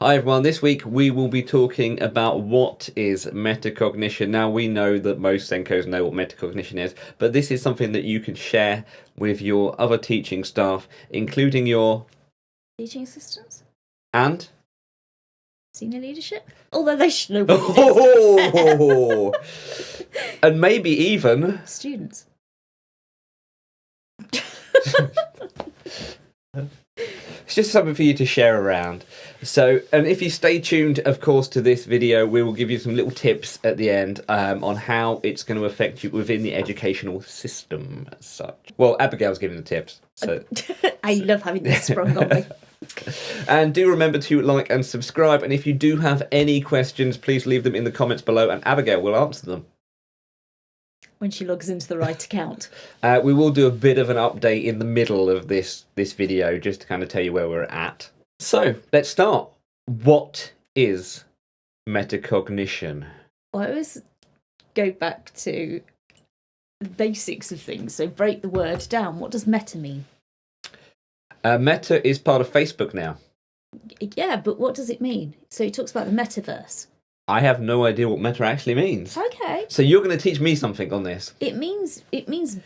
Hi everyone, this week we will be talking about what is metacognition. Now we know that most SENCOs know what metacognition is, but this is something that you can share with your other teaching staff, including your teaching assistants and senior leadership. Although they should know what it is. And maybe even students. It's just something for you to share around. So, and if you stay tuned, of course, to this video, we will give you some little tips at the end on how it's going to affect you within the educational system as such. Well, Abigail's giving the tips. So. I love having this sprung on me. And do remember to like and subscribe. And if you do have any questions, please leave them in the comments below and Abigail will answer them. When she logs into the right account. We will do a bit of an update in the middle of this video, just to kind of tell you where we're at. So, let's start. What is metacognition? Well, I always go back to the basics of things, so break the word down. What does meta mean? Meta is part of Facebook now. Yeah, but what does it mean? So it talks about the metaverse. I have no idea what meta actually means. Okay. So you're going to teach me something on this. It means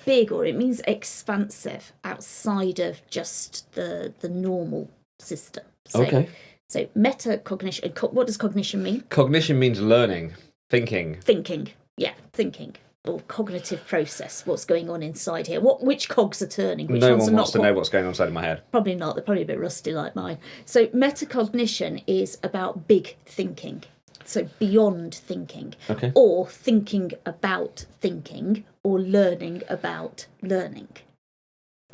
big, or it means expansive, outside of just the normal system. So, okay. So metacognition. What does cognition mean? Cognition means learning, thinking. Thinking. Yeah, thinking. Or cognitive process. What's going on inside here? Which cogs are turning? Which no ones one are wants not to know what's going on inside of my head. Probably not. They're probably a bit rusty like mine. So metacognition is about big thinking. So beyond thinking, okay. Or thinking about thinking, or learning about learning.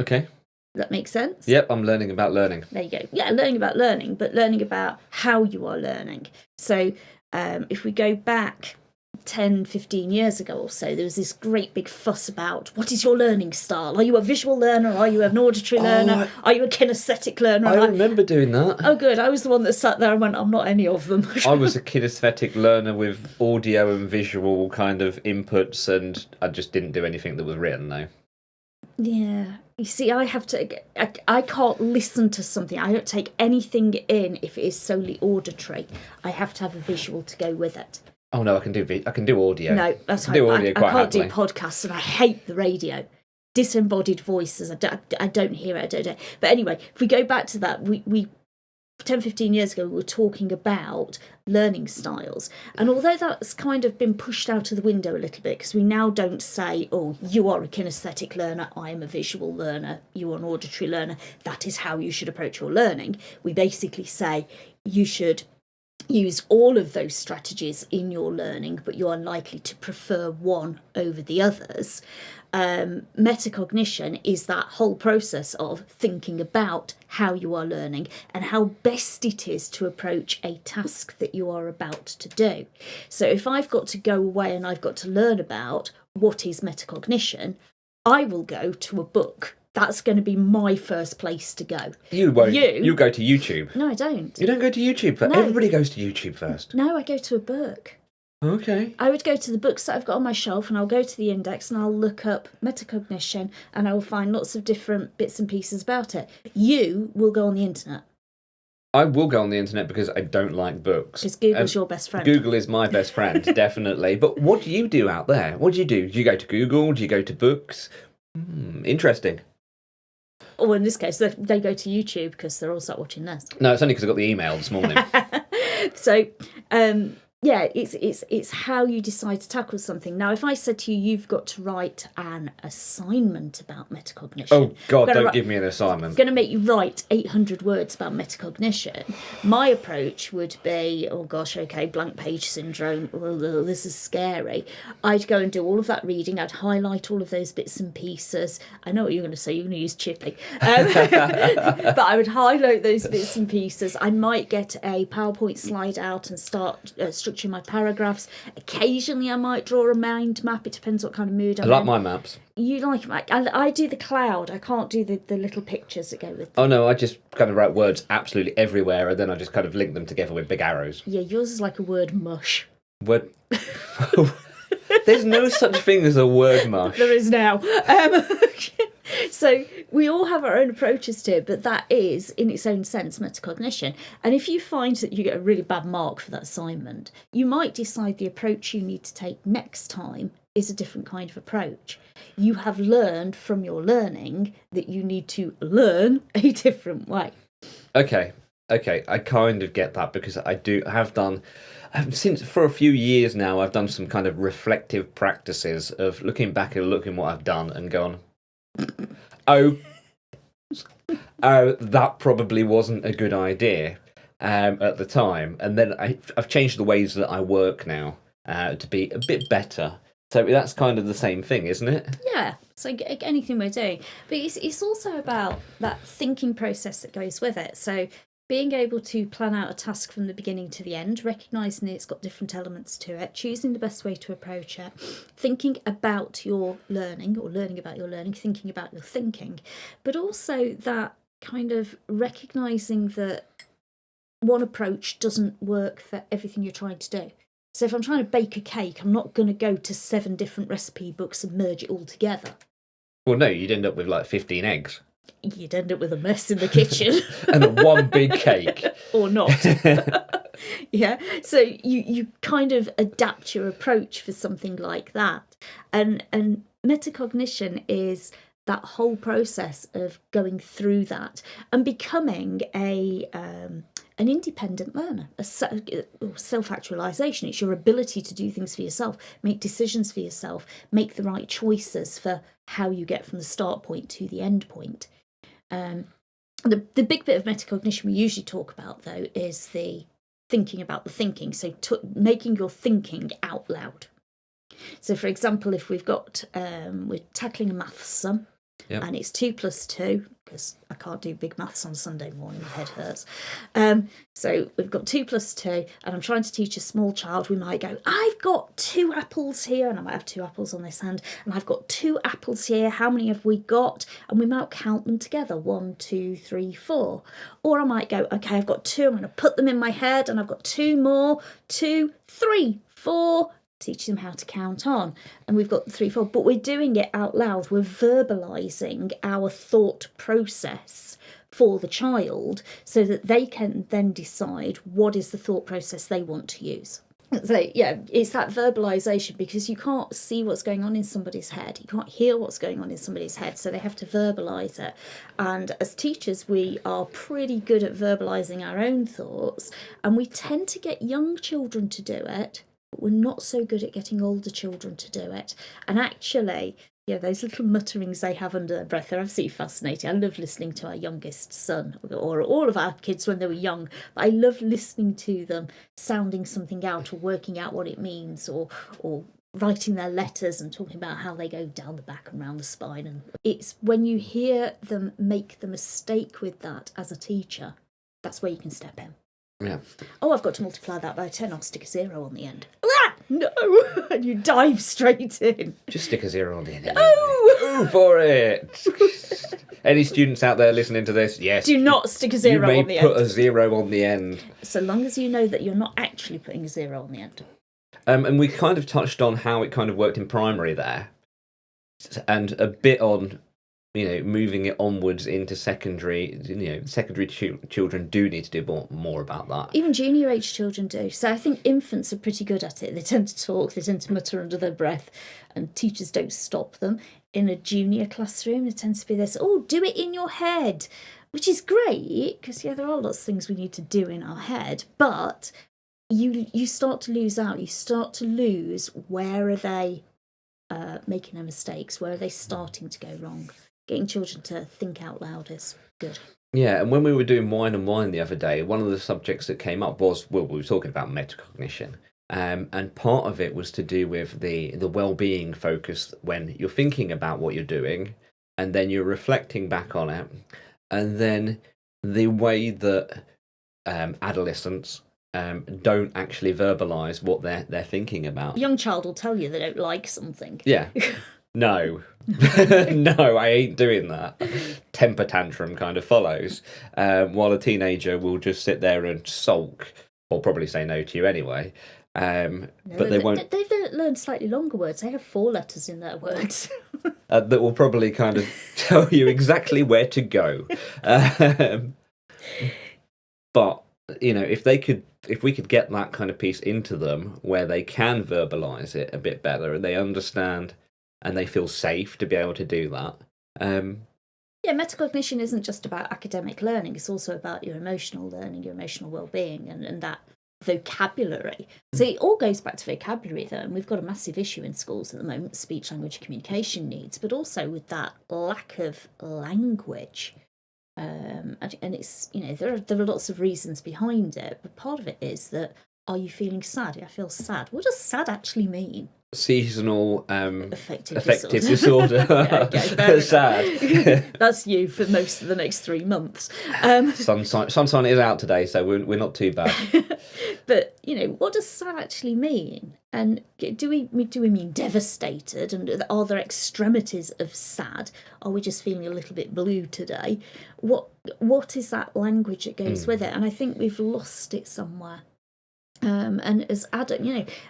Okay. Does that make sense? Yep, I'm learning about learning. There you go. Yeah, learning about learning, but learning about how you are learning. So if we go back 10, 15 years ago or so, there was this great big fuss about what is your learning style? Are you a visual learner? Are you an auditory learner? Are you a kinesthetic learner? I remember doing that. Oh, good. I was the one that sat there and went, I'm not any of them. I was a kinesthetic learner with audio and visual kind of inputs, and I just didn't do anything that was written, though. Yeah. You see, I can't listen to something. I don't take anything in if it is solely auditory. I have to have a visual to go with it. Oh no, I can do audio. No, that's right. I can't do podcasts, and I hate the radio. Disembodied voices. I don't hear it. I don't. But anyway, if we go back to that, we 10, 15 years ago, we were talking about learning styles. And although that's kind of been pushed out of the window a little bit, because we now don't say, oh, you are a kinesthetic learner, I am a visual learner, you are an auditory learner, that is how you should approach your learning. We basically say you should use all of those strategies in your learning, but you are likely to prefer one over the others. Metacognition is that whole process of thinking about how you are learning and how best it is to approach a task that you are about to do. So if I've got to go away and I've got to learn about what is metacognition, I will go to a book. That's going to be my first place to go. You won't. You go to YouTube. No, I don't. You don't go to YouTube first? No. Everybody goes to YouTube first. No, I go to a book. Okay. I would go to the books that I've got on my shelf, and I'll go to the index and I'll look up metacognition, and I will find lots of different bits and pieces about it. You will go on the internet. I will go on the internet because I don't like books. Because Google's your best friend. Google is my best friend, definitely. But what do you do out there? What do you do? Do you go to Google? Do you go to books? Interesting. Or in this case, they go to YouTube because they're all start watching this. No, it's only because I got the email this morning. So, yeah, it's how you decide to tackle something. Now, if I said to you, you've got to write an assignment about metacognition. Oh, God, don't give me an assignment. I'm going to make you write 800 words about metacognition. My approach would be, oh, gosh, okay, blank page syndrome. Oh, this is scary. I'd go and do all of that reading. I'd highlight all of those bits and pieces. I know what you're going to say. You're going to use Chippy. But I would highlight those bits and pieces. I might get a PowerPoint slide out and start structuring my paragraphs. Occasionally I might draw a mind map. It depends what kind of mood I'm in. I like my maps. You like my... I do the cloud. I can't do the little pictures that go with them. Oh no, I just kind of write words absolutely everywhere and then I just kind of link them together with big arrows. Yeah, yours is like a word mush. Word... There's no such thing as a word mush. There is now. So we all have our own approaches to it, but that is, in its own sense, metacognition. And if you find that you get a really bad mark for that assignment, you might decide the approach you need to take next time is a different kind of approach. You have learned from your learning that you need to learn a different way. Okay, I kind of get that, because I have done, since for a few years now, I've done some kind of reflective practices of looking back and looking what I've done and gone, oh, that probably wasn't a good idea at the time. And then I've changed the ways that I work now to be a bit better. So that's kind of the same thing, isn't it? Yeah, it's like anything we're doing. But it's also about that thinking process that goes with it. So being able to plan out a task from the beginning to the end, recognising it's got different elements to it, choosing the best way to approach it, thinking about your learning, or learning about your learning, thinking about your thinking, but also that kind of recognising that one approach doesn't work for everything you're trying to do. So if I'm trying to bake a cake, I'm not going to go to 7 different recipe books and merge it all together. Well, no, you'd end up with like 15 eggs. You'd end up with a mess in the kitchen. And one big cake. Or not. Yeah. So you kind of adapt your approach for something like that. And metacognition is that whole process of going through that and becoming an independent learner, a self-actualization. It's your ability to do things for yourself, make decisions for yourself, make the right choices for how you get from the start point to the end point. The big bit of metacognition we usually talk about, though, is the thinking about the thinking. So making your thinking out loud. So, for example, if we've got we're tackling a maths sum, yep, and it's 2 + 2, because I can't do big maths on Sunday morning, my head hurts. So we've got 2 + 2, and I'm trying to teach a small child. We might go, I've got 2 apples here, and I might have 2 apples on this hand, and I've got 2 apples here. How many have we got? And we might count them together, 1, 2, 3, 4. Or I might go, okay, I've got 2. I'm going to put them in my head, and I've got 2 more, 2, 3, 4. Teach them how to count on, and we've got 3, 4, but we're doing it out loud. We're verbalizing our thought process for the child so that they can then decide what is the thought process they want to use. So yeah, it's that verbalization, because you can't see what's going on in somebody's head, you can't hear what's going on in somebody's head, so they have to verbalize it. And as teachers, we are pretty good at verbalizing our own thoughts, and we tend to get young children to do it, but we're not so good at getting older children to do it. And actually, yeah, those little mutterings they have under their breath are absolutely fascinating. I love listening to our youngest son, or all of our kids when they were young. I love listening to them sounding something out, or working out what it means, or writing their letters and talking about how they go down the back and round the spine. And it's when you hear them make the mistake with that as a teacher, that's where you can step in. Yeah. Oh, I've got to multiply that by 10. I'll stick a 0 on the end. Ah, no! And you dive straight in. Just stick a 0 on the end. Oh! Go for it! Any students out there listening to this? Yes. Do not stick a 0 on the end. You may put a 0 on the end. So long as you know that you're not actually putting a 0 on the end. And we kind of touched on how it kind of worked in primary there. And a bit on, moving it onwards into secondary. Secondary children do need to do more about that. Even junior age children do. So I think infants are pretty good at it. They tend to talk, they tend to mutter under their breath, and teachers don't stop them. In a junior classroom, there tends to be this, do it in your head, which is great, because, there are lots of things we need to do in our head, but you start to lose out. You start to lose, where are they making their mistakes? Where are they starting to go wrong? Getting children to think out loud is good. Yeah, and when we were doing Wine and Wine the other day, one of the subjects that came up was, we were talking about metacognition. And part of it was to do with the well-being focus when you're thinking about what you're doing, and then you're reflecting back on it, and then the way that adolescents don't actually verbalise what they're thinking about. A young child will tell you they don't like something. Yeah. No. No, I ain't doing that. Temper tantrum kind of follows. While a teenager will just sit there and sulk, or probably say no to you anyway. but they won't. They've learned slightly longer words. They have 4 letters in their words. That will probably kind of tell you exactly where to go. But if we could get that kind of piece into them where they can verbalise it a bit better and they understand and they feel safe to be able to do that. Yeah, metacognition isn't just about academic learning. It's also about your emotional learning, your emotional well-being, and that vocabulary. So it all goes back to vocabulary, though, and we've got a massive issue in schools at the moment, speech language communication needs, but also with that lack of language. And it's, there are lots of reasons behind it, but part of it is that, are you feeling sad? I feel sad. What does sad actually mean? Seasonal affective disorder. Yeah, okay, sad. That's you for most of the next 3 months. Sunshine is out today, so we're not too bad. But what does sad actually mean? And do we mean devastated? And are there extremities of sad? Are we just feeling a little bit blue today? What is that language that goes with it? And I think we've lost it somewhere. And as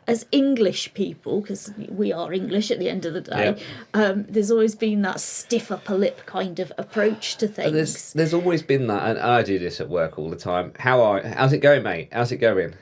as English people, because we are English at the end of the day, there's always been that stiff upper lip kind of approach to things. There's always been that, and I do this at work all the time. How's it going, mate? How's it going?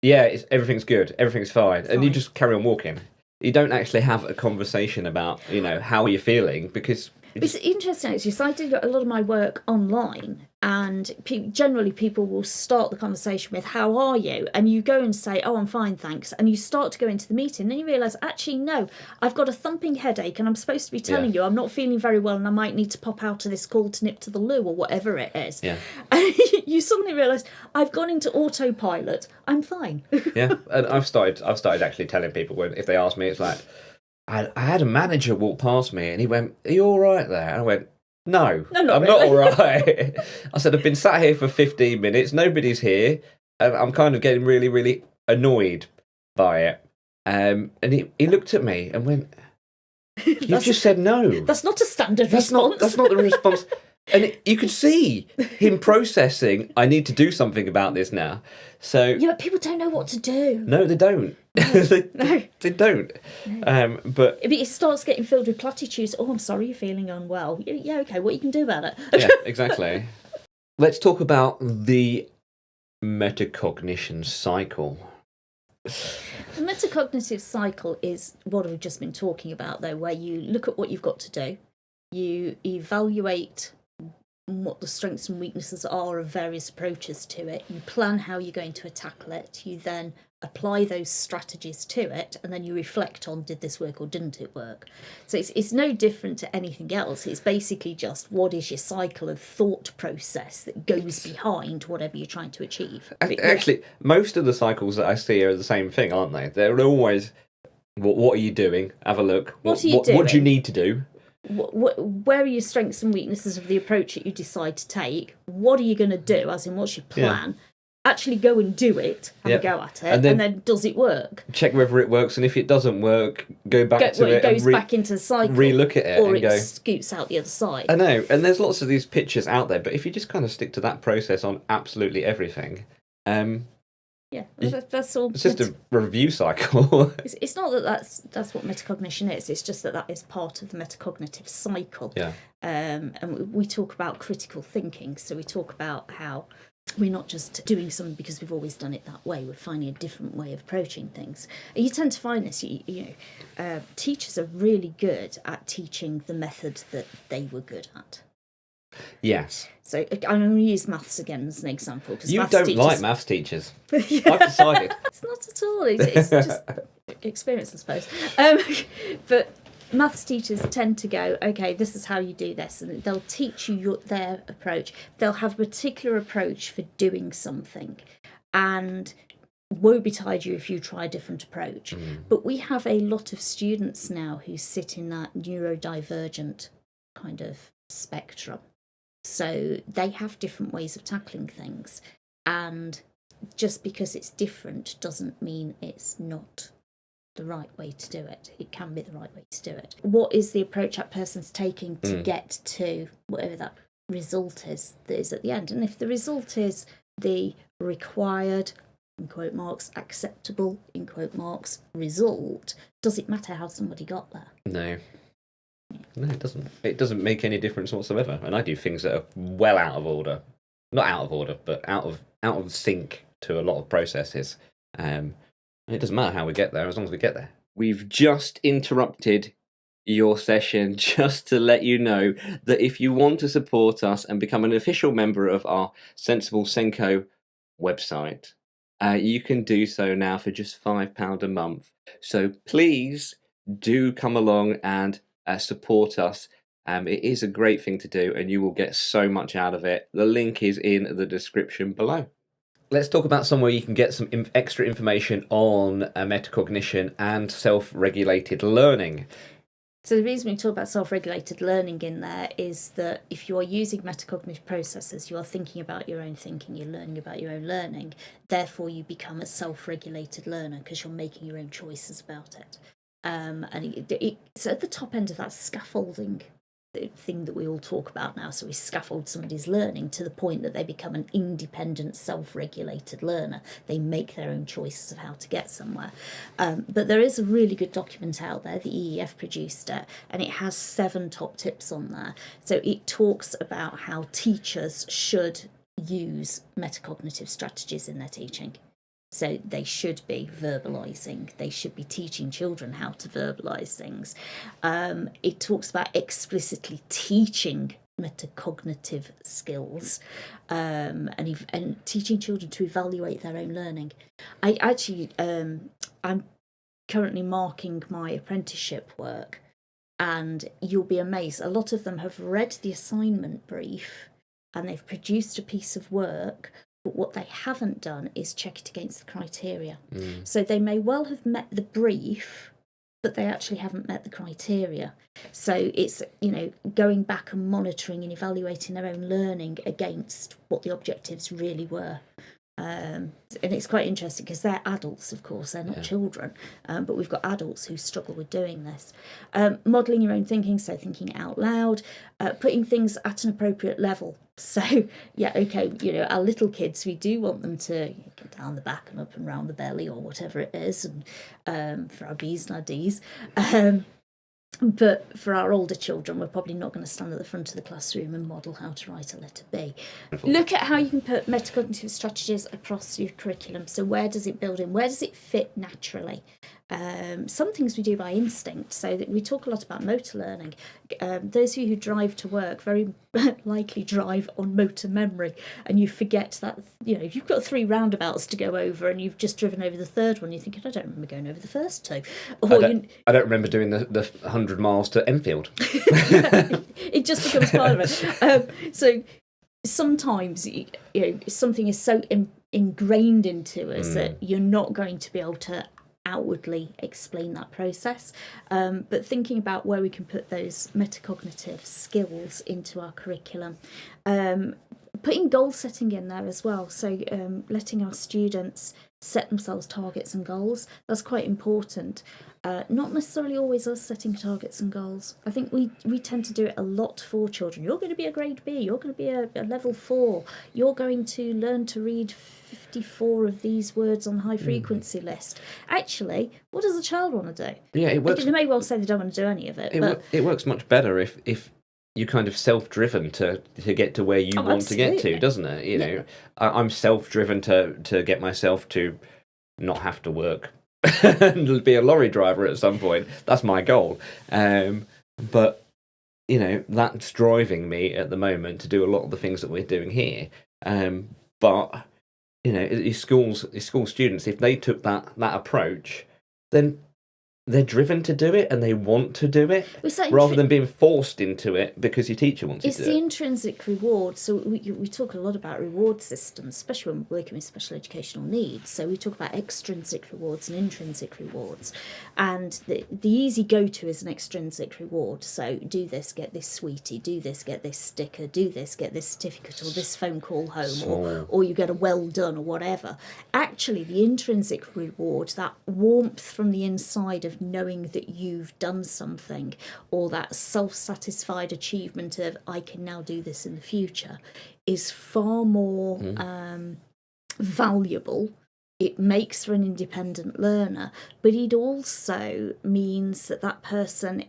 Yeah, everything's good. Everything's fine. And you just carry on walking. You don't actually have a conversation about, how you're feeling, because... It's interesting, actually. So I did a lot of my work online, and generally people will start the conversation with, how are you? And you go and say, oh, I'm fine, thanks. And you start to go into the meeting, and then you realise, actually, no, I've got a thumping headache, and I'm supposed to be telling you I'm not feeling very well, and I might need to pop out of this call to nip to the loo, or whatever it is. Yeah. And you suddenly realise, I've gone into autopilot, I'm fine. Yeah, and I've started actually telling people, if they ask me, it's like, I had a manager walk past me and he went, are you all right there? And I went, no, I'm really. not all right. I said, I've been sat here for 15 minutes, nobody's here, and I'm kind of getting really, really annoyed by it. And he looked at me and went, you just said no. That's not a standard response. That's not the response. And you could see him processing, I need to do something about this now. So yeah, but people don't know what to do. No, they don't. They don't. No. But it starts getting filled with platitudes. Oh, I'm sorry, you're feeling unwell. Yeah, okay, what you can do about it? Yeah, exactly. Let's talk about the metacognition cycle. The metacognitive cycle is what we've just been talking about, though, where you look at what you've got to do, you evaluate what the strengths and weaknesses are of various approaches to it, you plan how you're going to tackle it, you then apply those strategies to it, and then you reflect on, did this work or didn't it work? So it's no different to anything else. It's basically just, what is your cycle of thought process that goes behind whatever you're trying to achieve? Actually, most of the cycles that I see are the same thing, aren't they? They're always, what are you doing? Have a look. What are you doing? What do you need to do? Where are your strengths and weaknesses of the approach that you decide to take? What are you going to do? As in, what's your plan? Yeah. Actually go and do it, have a go at it, and then does it work? Check whether it works, and if it doesn't work, go back to it. It goes back into the cycle. Re-look at it, or and it scoots out the other side. I know, and there's lots of these pictures out there, but if you just kind of stick to that process on absolutely everything, yeah, that's all. It's just a review cycle. It's not that that's what metacognition is. It's just that is part of the metacognitive cycle. Yeah. And we talk about critical thinking. So we talk about how we're not just doing something because we've always done it that way. We're finding a different way of approaching things. And you tend to find this. Teachers are really good at teaching the method that they were good at. Yes. So I'm going to use maths again as an example. You don't like maths teachers. Yeah. I've decided. It's not at all. It's just experience, I suppose. But maths teachers tend to go, okay, this is how you do this, and they'll teach you their approach. They'll have a particular approach for doing something, and woe betide you if you try a different approach. But we have a lot of students now who sit in that neurodivergent kind of spectrum. So they have different ways of tackling things, and just because it's different doesn't mean it's not the right way to do it. It can be the right way to do it. What is the approach that person's taking to get to whatever that result is that is at the end? And if the result is the required in quote marks, acceptable, in quote marks, result, does it matter how somebody got there? No, it doesn't. It doesn't make any difference whatsoever. And I do things that are well out of order. Not out of order, but out of sync to a lot of processes. And it doesn't matter how we get there, as long as we get there. We've just interrupted your session just to let you know that if you want to support us and become an official member of our Sensible SENCO website, you can do so now for just £5 a month. So please do come along and support us. It is a great thing to do, and you will get so much out of it. The link is in the description below. Let's talk about somewhere you can get some extra information on metacognition and self-regulated learning. So the reason we talk about self-regulated learning in there is that if you are using metacognitive processes, you are thinking about your own thinking, you're learning about your own learning, therefore you become a self-regulated learner because you're making your own choices about it. And it's at the top end of that scaffolding thing that we all talk about now. So we scaffold somebody's learning to the point that they become an independent, self-regulated learner. They make their own choices of how to get somewhere. But there is a really good document out there, the EEF produced it, and it has 7 top tips on there. So it talks about how teachers should use metacognitive strategies in their teaching. So they should be verbalising. They should be teaching children how to verbalise things. It talks about explicitly teaching metacognitive skills and teaching children to evaluate their own learning. I'm currently marking my apprenticeship work, and you'll be amazed. A lot of them have read the assignment brief and they've produced a piece of work, but what they haven't done is check it against the criteria. So they may well have met the brief, but they actually haven't met the criteria. So it's, going back and monitoring and evaluating their own learning against what the objectives really were. And it's quite interesting because they're adults, of course, they're not children, but we've got adults who struggle with doing this. Modelling your own thinking, so thinking out loud, putting things at an appropriate level. So, our little kids, we do want them to get down the back and up and round the belly or whatever it is, and for our B's and our D's. But for our older children, we're probably not going to stand at the front of the classroom and model how to write a letter B. Look at how you can put metacognitive strategies across your curriculum. So where does it build in? Where does it fit naturally? Some things we do by instinct. So that we talk a lot about motor learning. Those of you who drive to work very likely drive on motor memory, and you forget that, if you've got 3 roundabouts to go over and you've just driven over the 3rd one, you're thinking, I don't remember going over the first 2. Or I don't remember doing the 100 miles to Enfield. It just becomes part of it. So sometimes, something is so ingrained into us that you're not going to be able to outwardly explain that process, but thinking about where we can put those metacognitive skills into our curriculum, putting goal setting in there as well, so letting our students set themselves targets and goals. That's quite important. Not necessarily always us setting targets and goals. I think we tend to do it a lot for children. You're going to be a grade B, you're going to be a level 4, you're going to learn to read 54 of these words on the high frequency list. Actually, what does the child want to do? Yeah, it works. They may well say they don't want to do any of it. It works much better if you're kind of self-driven to get to where you want to get to, doesn't it? I'm self-driven to get myself to not have to work and be a lorry driver at some point. That's my goal. But that's driving me at the moment to do a lot of the things that we're doing here. But your school students, if they took that approach, then they're driven to do it and they want to do it rather than being forced into it because your teacher wants you to do it. It's the intrinsic reward. So we talk a lot about reward systems, especially when we're working with special educational needs. So we talk about extrinsic rewards and intrinsic rewards. And the easy go-to is an extrinsic reward. So do this, get this sweetie, do this, get this sticker, do this, get this certificate or this phone call home, or you get a well done or whatever. Actually, the intrinsic reward, that warmth from the inside of knowing that you've done something, or that self-satisfied achievement of I can now do this in the future, is far more valuable it makes for an independent learner, but it also means that that person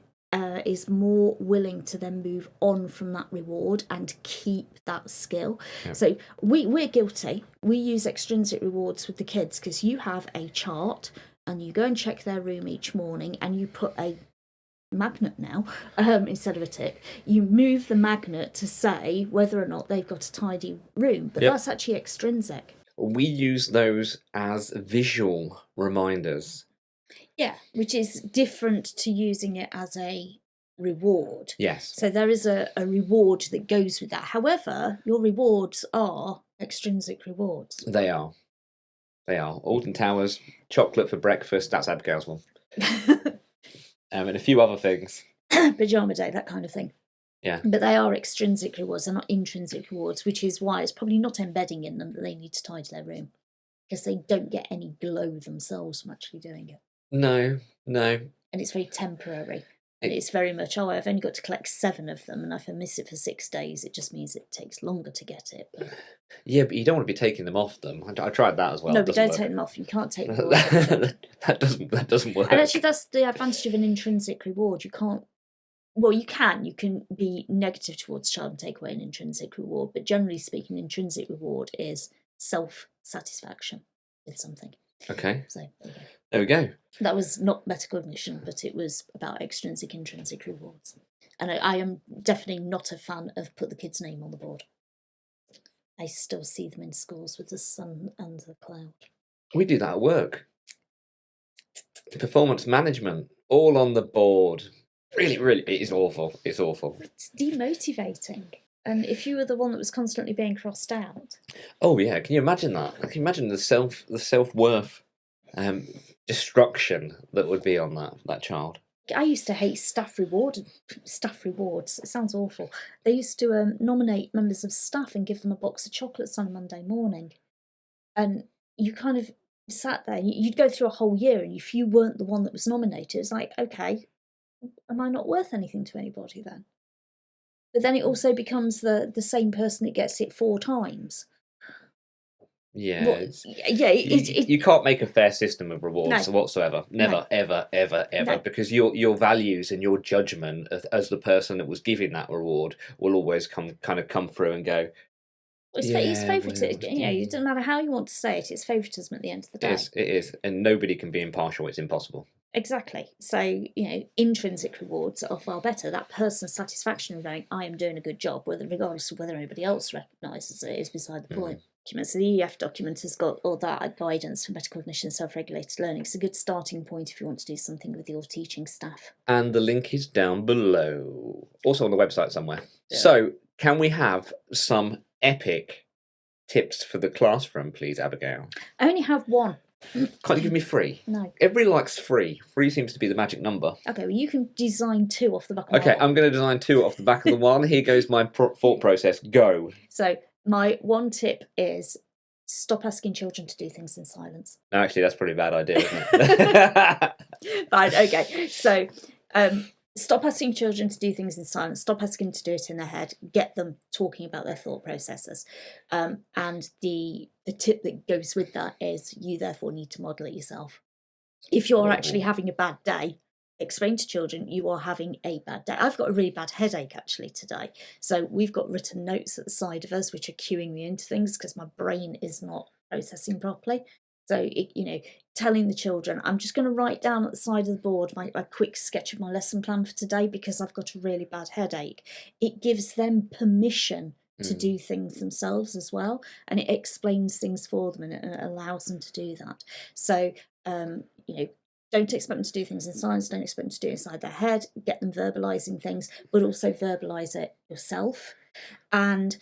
is more willing to then move on from that reward and keep that skill. Yeah. So we're guilty. We use extrinsic rewards with the kids because you have a chart and you go and check their room each morning and you put a magnet now instead of a tick. You move the magnet to say whether or not they've got a tidy room, but that's actually extrinsic. We use those as visual reminders. Yeah, which is different to using it as a reward. Yes. So there is a reward that goes with that. However, your rewards are extrinsic rewards. They are. Alton Towers, chocolate for breakfast, that's Abigail's one. And a few other things. Pajama day, that kind of thing. Yeah. But they are extrinsic rewards, they're not intrinsic rewards, which is why it's probably not embedding in them that they need to tidy their room. Because they don't get any glow themselves from actually doing it. No. And it's very temporary. And it's very much, I've only got to collect 7 of them, and if I miss it for 6 days, it just means it takes longer to get it. But... Yeah, but you don't want to be taking them off them. I tried that as well. No, but don't take them off. You can't take them off. That doesn't work. And actually, that's the advantage of an intrinsic reward. You can't... Well, you can be negative towards child and take away an intrinsic reward, but generally speaking, intrinsic reward is self-satisfaction with something. Okay. So there we go. That was not metacognition, but it was about extrinsic, intrinsic rewards. And I am definitely not a fan of put the kid's name on the board. I still see them in schools with the sun and the cloud. We do that at work. Performance management, all on the board. Really, it is awful. It's awful. It's demotivating. And if you were the one that was constantly being crossed out. Oh yeah, can you imagine that? Can you imagine the self-worth destruction that would be on that child? I used to hate staff rewards. It sounds awful. They used to nominate members of staff and give them a box of chocolates on a Monday morning. And you kind of sat there, you'd go through a whole year, and if you weren't the one that was nominated, it's like, okay, am I not worth anything to anybody then? But then it also becomes the same person that gets it 4 times. Yeah. You can't make a fair system of rewards whatsoever. Never, no. ever. Because your values and your judgment as the person that was giving that reward will always come through and go. It's favouritism. It doesn't matter how you want to say it. It's favouritism at the end of the day. It is, and nobody can be impartial. It's impossible. Exactly. So, intrinsic rewards are far better. That person's satisfaction of going, I am doing a good job, regardless of whether anybody else recognises it, is beside the point. So the EF document has got all that guidance for metacognition and self-regulated learning. It's a good starting point if you want to do something with your teaching staff. And the link is down below. Also on the website somewhere. Yeah. So, can we have some epic tips for the classroom, please, Abigail? I only have one. Can't you give me 3? No. Everybody likes 3. 3 seems to be the magic number. Okay, well, you can design 2 off the back of one. Okay, I'm going to design 2 off the back of the one. Here goes my thought process. Go. So, my one tip is stop asking children to do things in silence. No, actually, that's probably a bad idea, isn't it? Fine, okay. So, stop asking children to do things in silence. Stop asking them to do it in their head. Get them talking about their thought processes. And the tip that goes with that is you therefore need to model it yourself. If you're actually having a bad day, explain to children you are having a bad day. I've got a really bad headache actually today. So we've got written notes at the side of us which are cueing me into things because my brain is not processing properly. So, telling the children, I'm just going to write down at the side of the board a quick sketch of my lesson plan for today because I've got a really bad headache. It gives them permission to do things themselves as well. And it explains things for them and it allows them to do that. So, don't expect them to do things in silence. Don't expect them to do it inside their head. Get them verbalising things, but also verbalise it yourself. And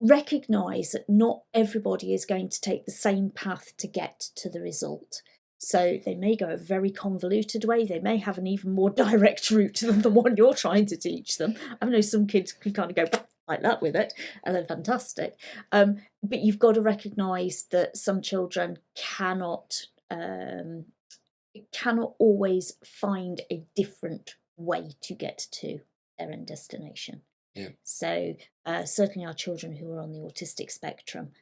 recognise that not everybody is going to take the same path to get to the result. So they may go a very convoluted way. They may have an even more direct route than the one you're trying to teach them. I know some kids can kind of go like that with it, and they're fantastic. But you've got to recognise that some children cannot always find a different way to get to their end destination. Yeah. So certainly our children who are on the autistic spectrum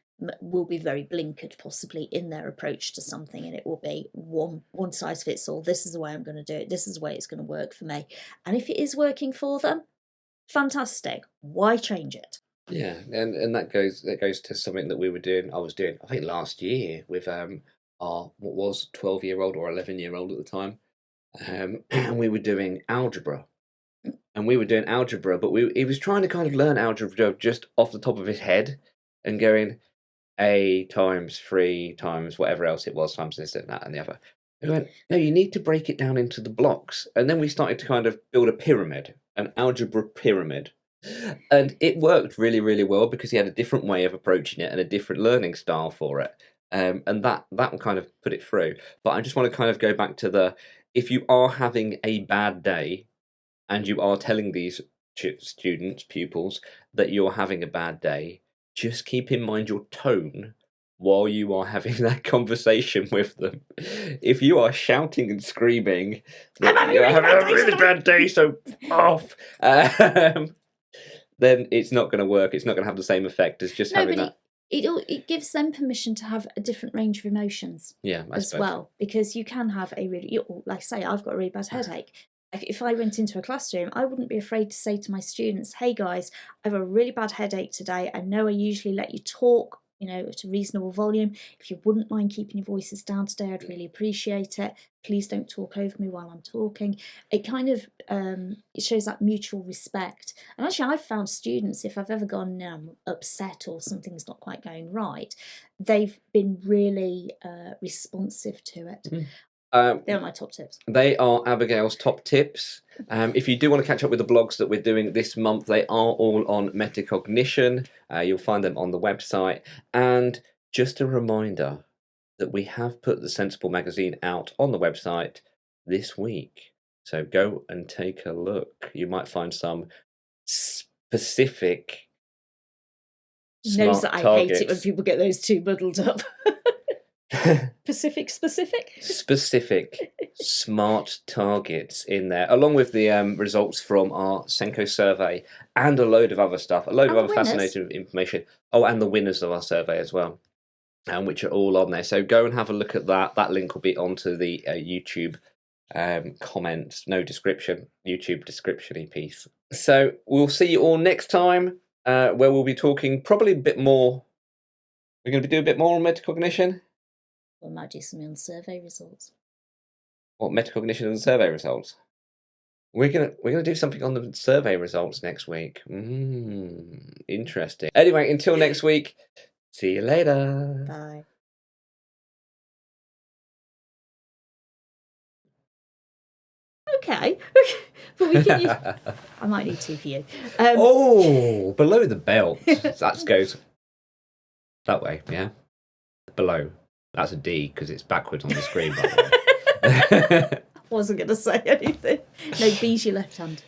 will be very blinkered possibly in their approach to something, and it will be one size fits all. This is the way I'm going to do it. This is the way it's going to work for me. And if it is working for them, fantastic. Why change it? Yeah, and that goes to something that I was doing, I think last year with our what was 12-year-old or 11-year-old at the time, and we were doing algebra. And we were doing algebra, but he was trying to kind of learn algebra just off the top of his head and going A times 3 times whatever else it was, times this and that and the other. We went, no, you need to break it down into the blocks. And then we started to kind of build a pyramid, an algebra pyramid. And it worked really, really well because he had a different way of approaching it and a different learning style for it. And that will kind of put it through. But I just want to kind of go back to if you are having a bad day, and you are telling these pupils, that you're having a bad day, just keep in mind your tone while you are having that conversation with them. If you are shouting and screaming, that you're having a really bad day, so off, then it's not going to work. It's not going to have the same effect as just having that. It gives them permission to have a different range of emotions as well, because you can have like I say, I've got a really bad headache. If I went into a classroom, I wouldn't be afraid to say to my students, hey guys, I have a really bad headache today. I know I usually let you talk, at a reasonable volume. If you wouldn't mind keeping your voices down today, I'd really appreciate it. Please don't talk over me while I'm talking. It kind of it shows that mutual respect. And actually, I've found students, if I've ever gone upset or something's not quite going right, they've been really responsive to it. They're my top tips. They are Abigail's top tips. If you do want to catch up with the blogs that we're doing this month, they are all on Metacognition. You'll find them on the website. And just a reminder that we have put the Sensible magazine out on the website this week. So go and take a look. You might find some specific knows that I hate it when people get those two muddled up. Specific smart targets in there, along with the results from our SENCO survey and a load of other stuff, a load of other fascinating information. Oh, and the winners of our survey as well, which are all on there. So go and have a look at that. That link will be onto the YouTube comments, YouTube description-y piece. So we'll see you all next time, where we'll be talking probably a bit more. We're going to be doing a bit more on metacognition. We might do something on survey results. What, metacognition and survey results? We're gonna do something on the survey results next week. Interesting. Anyway, until next week. See you later. Bye. Okay. But we can use... I might need two for you. Below the belt. That goes that way, yeah? Below. That's a D because it's backwards on the screen, by the way. I wasn't going to say anything. No, B's your left hand.